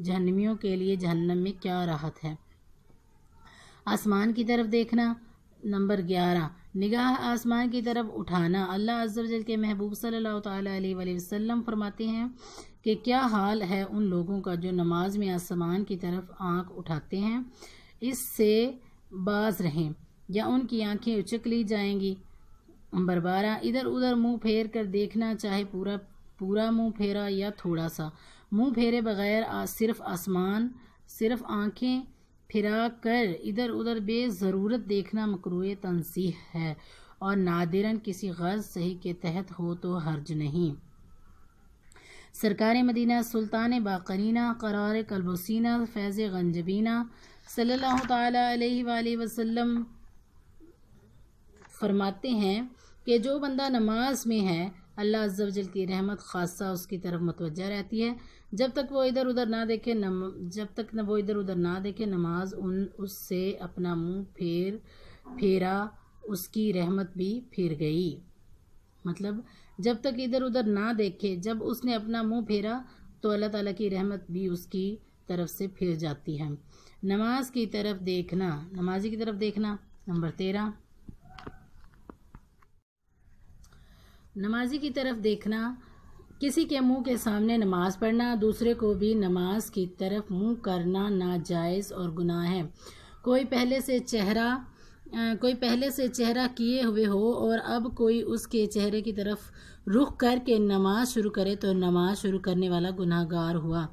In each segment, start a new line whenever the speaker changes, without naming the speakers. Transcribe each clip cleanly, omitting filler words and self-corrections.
جہنمیوں کے لیے جہنم میں کیا راحت ہے۔ آسمان کی طرف دیکھنا۔ نمبر 11، نگاہ آسمان کی طرف اٹھانا۔ اللہ عز و جل کے محبوب صلی اللہ تعالیٰ علیہ وآلہ وسلم فرماتے ہیں کہ کیا حال ہے ان لوگوں کا جو نماز میں آسمان کی طرف آنکھ اٹھاتے ہیں، اس سے باز رہیں یا ان کی آنکھیں اچک لی جائیں گی۔ نمبر 12، ادھر ادھر منہ پھیر کر دیکھنا، چاہے پورا منہ پھیرا یا تھوڑا سا۔ منہ پھیرے بغیر صرف آنکھیں پھرا کر ادھر ادھر بے ضرورت دیکھنا مکروہ تنزیہ ہے، اور نادراً کسی غرض صحیح کے تحت ہو تو حرج نہیں۔ سرکار مدینہ سلطان باقرینہ قرار قلب و سینہ فیض غنجبینہ صلی اللہ تعالیٰ علیہ وآلہ وسلم فرماتے ہیں کہ جو بندہ نماز میں ہے، اللہ عز و جل کی رحمت خاصہ اس کی طرف متوجہ رہتی ہے، جب تک وہ ادھر ادھر نہ دیکھے نماز اس سے اپنا منہ پھیرا، اس کی رحمت بھی پھر گئی۔ مطلب جب تک ادھر ادھر نہ دیکھے، جب اس نے اپنا منہ پھیرا تو اللہ تعالیٰ کی رحمت بھی اس کی طرف سے پھر جاتی ہے۔ نمازی کی طرف دیکھنا۔ نمبر 13، نمازی کی طرف دیکھنا، کسی کے منہ کے سامنے نماز پڑھنا، دوسرے کو بھی نماز کی طرف منہ کرنا ناجائز اور گناہ ہے۔ کوئی پہلے سے چہرہ کیے ہوئے ہو اور اب کوئی اس کے چہرے کی طرف رخ کر کے نماز شروع کرے تو نماز شروع کرنے والا گناہ گار ہوا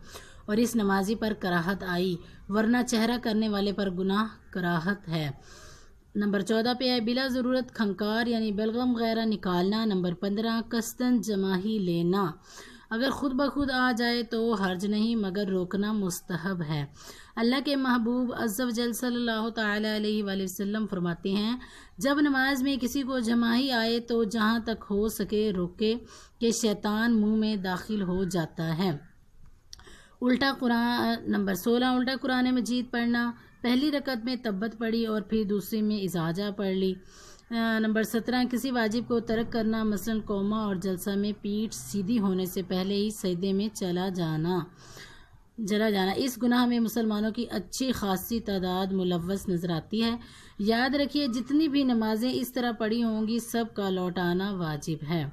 اور اس نمازی پر کراہت آئی، ورنہ چہرہ کرنے والے پر گناہ کراہت ہے۔ نمبر 14 پہ ہے بلا ضرورت کھنکار یعنی بلغم وغیرہ نکالنا۔ نمبر 15 قصداً جماہی لینا، اگر خود بخود آ جائے تو حرج نہیں مگر روکنا مستحب ہے۔ اللہ کے محبوب عز و جل صلی اللہ تعالیٰ علیہ وآلہ وسلم فرماتے ہیں جب نماز میں کسی کو جماہی آئے تو جہاں تک ہو سکے روکے کہ شیطان منہ میں داخل ہو جاتا ہے۔ نمبر 16 الٹا قرآن مجید پڑھنا، پہلی رکعت میں تبت پڑھی اور پھر دوسری میں اذاجہ پڑھ لی۔ نمبر 17 کسی واجب کو ترک کرنا، مثلا قوما اور جلسہ میں پیٹھ سیدھی ہونے سے پہلے ہی سجدے میں چلا جانا۔ اس گناہ میں مسلمانوں کی اچھی خاصی تعداد ملوث نظر آتی ہے۔ یاد رکھیے جتنی بھی نمازیں اس طرح پڑھی ہوں گی سب کا لوٹانا واجب ہے۔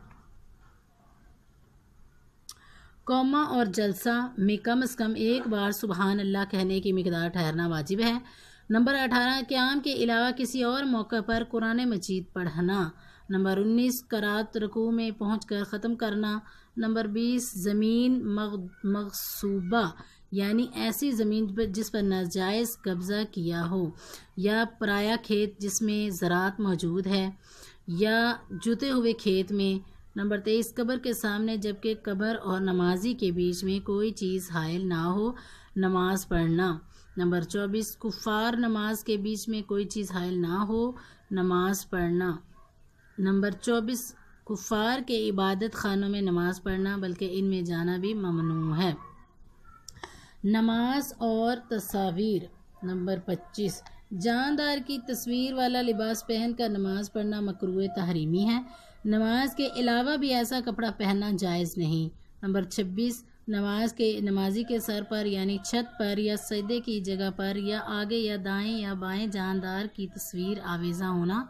قوما اور جلسہ میں کم از کم ایک بار سبحان اللہ کہنے کی مقدار ٹھہرنا واجب ہے۔ نمبر 18 قیام کے علاوہ کسی اور موقع پر قرآن مجید پڑھنا۔ نمبر 19 قرات رکوع میں پہنچ کر ختم کرنا۔ نمبر 20 زمین مغصوبہ یعنی ایسی زمین جس پر ناجائز قبضہ کیا ہو، یا پرایا کھیت جس میں زراعت موجود ہے، یا جوتے ہوئے کھیت میں۔ نمبر 23 قبر کے سامنے جبکہ قبر اور نمازی کے بیچ میں کوئی چیز حائل نہ ہو نماز پڑھنا۔ نمبر 24 کفار نماز کے بیچ میں کوئی چیز حائل نہ ہو نماز پڑھنا۔ نمبر 24 کفار کے عبادت خانوں میں نماز پڑھنا بلکہ ان میں جانا بھی ممنوع ہے۔ نماز اور تصاویر۔ نمبر 25 جاندار کی تصویر والا لباس پہن کر نماز پڑھنا مکروہ تحریمی ہے، نماز کے علاوہ بھی ایسا کپڑا پہننا جائز نہیں۔ نمبر 26 نمازی کے سر پر یعنی چھت پر یا سجدے کی جگہ پر یا آگے یا دائیں یا بائیں جاندار کی تصویر آویزاں ہونا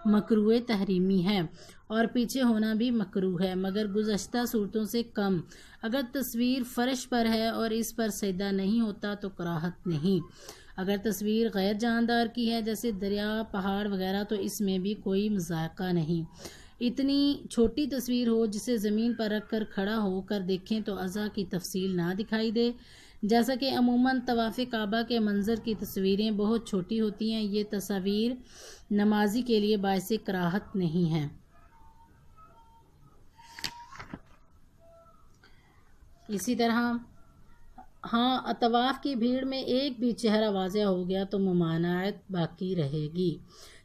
مکروہ تحریمی ہے، اور پیچھے ہونا بھی مکروہ ہے مگر گزشتہ صورتوں سے کم۔ اگر تصویر فرش پر ہے اور اس پر سجدہ نہیں ہوتا تو کراہت نہیں۔ اگر تصویر غیر جاندار کی ہے جیسے دریا، پہاڑ وغیرہ تو اس میں بھی کوئی مذائقہ نہیں۔ اتنی چھوٹی تصویر ہو جسے زمین پر رکھ کر کھڑا ہو کر دیکھیں تو اعضاء کی تفصیل نہ دکھائی دے، جیسا کہ عموماً طواف کعبہ کے منظر کی تصویریں بہت چھوٹی ہوتی ہیں، یہ تصاویر نمازی کے لیے باعث کراہت نہیں ہیں۔ اسی طرح طواف کی بھیڑ میں ایک بھی چہرہ واضح ہو گیا تو ممانعت باقی رہے گی۔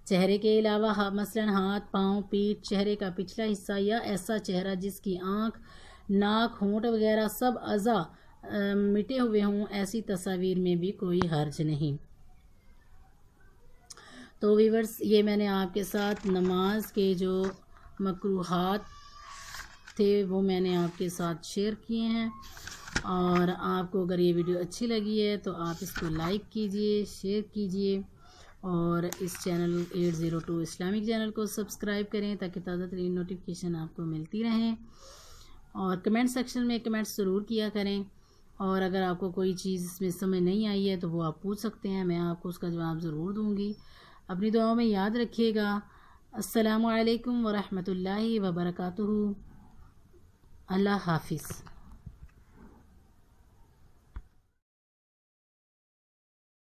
چہرے کے علاوہ مثلا ہاتھ، پاؤں، پیٹھ، چہرے کا پچھلا حصہ یا ایسا چہرہ جس کی آنکھ، ناک، ہونٹ وغیرہ سب اعضاء مٹے ہوئے ہوں، ایسی تصاویر میں بھی کوئی حرج نہیں۔ تو ویورز یہ میں نے آپ کے ساتھ نماز کے جو مکروہات تھے وہ میں نے آپ کے ساتھ شیئر کیے ہیں، اور آپ کو اگر یہ ویڈیو اچھی لگی ہے تو آپ اس کو لائک کیجئے، شیئر کیجئے، اور اس چینل 802 اسلامک چینل کو سبسکرائب کریں تاکہ تازہ ترین نوٹیفیکیشن آپ کو ملتی رہیں، اور کمنٹ سیکشن میں کمنٹس ضرور کیا کریں، اور اگر آپ کو کوئی چیز اس میں سمجھ نہیں آئی ہے تو وہ آپ پوچھ سکتے ہیں، میں آپ کو اس کا جواب ضرور دوں گی۔ اپنی دعاؤں میں یاد رکھیے گا۔ السلام علیکم ورحمۃ اللہ وبرکاتہ۔ اللہ حافظ۔